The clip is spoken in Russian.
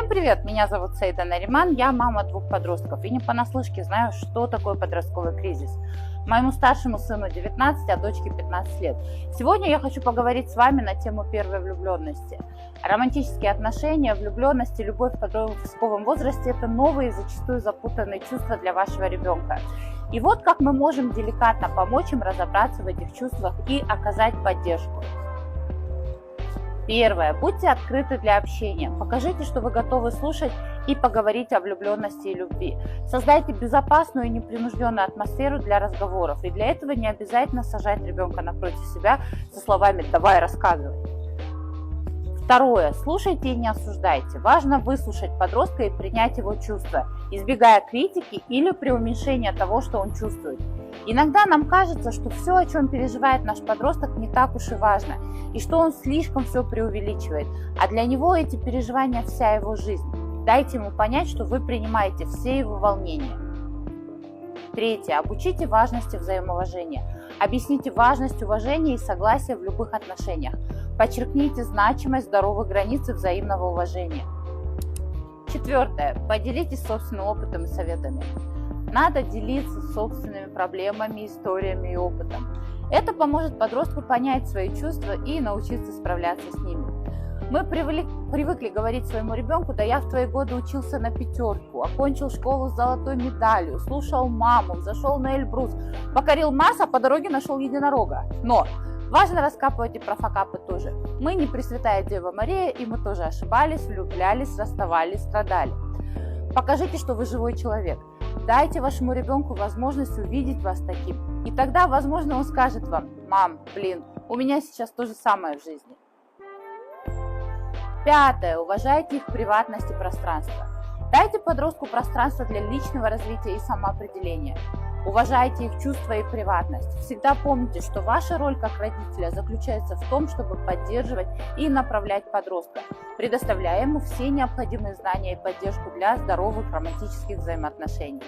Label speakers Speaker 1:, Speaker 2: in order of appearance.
Speaker 1: Всем привет! Меня зовут Саида Нариман, я мама двух подростков и не понаслышке знаю, что такое подростковый кризис. Моему старшему сыну 19, а дочке 15 лет. Сегодня я хочу поговорить с вами на тему первой влюбленности. Романтические отношения, влюбленность и любовь в подростковом возрасте – это новые и зачастую запутанные чувства для вашего ребенка. И вот как мы можем деликатно помочь им разобраться в этих чувствах и оказать поддержку. Первое. Будьте открыты для общения. Покажите, что вы готовы слушать и поговорить о влюбленности и любви. Создайте безопасную и непринужденную атмосферу для разговоров. И для этого не обязательно сажать ребенка напротив себя со словами «давай, рассказывай». Второе. Слушайте и не осуждайте. Важно выслушать подростка и принять его чувства, избегая критики или преуменьшения того, что он чувствует. Иногда нам кажется, что все, о чем переживает наш подросток, не так уж и важно, и что он слишком все преувеличивает, а для него эти переживания вся его жизнь. Дайте ему понять, что вы принимаете все его волнения. Третье. Обучите важности взаимоуважения. Объясните важность уважения и согласия в любых отношениях. Подчеркните значимость здоровых границ и взаимного уважения. Четвертое. Поделитесь собственным опытом и советами. Надо делиться собственными проблемами, историями и опытом. Это поможет подростку понять свои чувства и научиться справляться с ними. Мы привыкли говорить своему ребенку: да я в твои годы учился на 5, окончил школу с золотой медалью, слушал маму, зашел на Эльбрус, покорил Марс, а по дороге нашел единорога. Но важно раскапывать и про факапы тоже. Мы не Пресвятая Дева Мария, и мы тоже ошибались, влюблялись, расставались, страдали. Покажите, что вы живой человек. Дайте вашему ребенку возможность увидеть вас таким. И тогда, возможно, он скажет вам: мам, у меня сейчас то же самое в жизни. Пятое. Уважайте их приватность и пространство. Дайте подростку пространство для личного развития и самоопределения. Уважайте их чувства и приватность. Всегда помните, что ваша роль как родителя заключается в том, чтобы поддерживать и направлять подростка, предоставляя ему все необходимые знания и поддержку для здоровых романтических взаимоотношений.